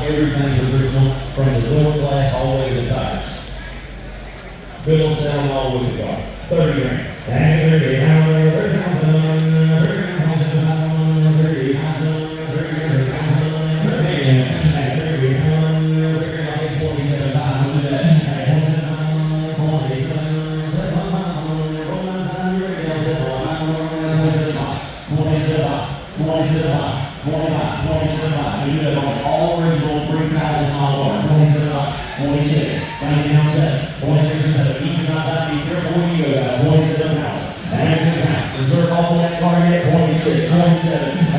Everything's original, from the door glass all the way to the tires. Bill selling all the way to the car. 30 grand. 46, down down 7, 46 7, easy outside, be careful when you go guys, 27,000, and reserve all for that car yet, 26, 27,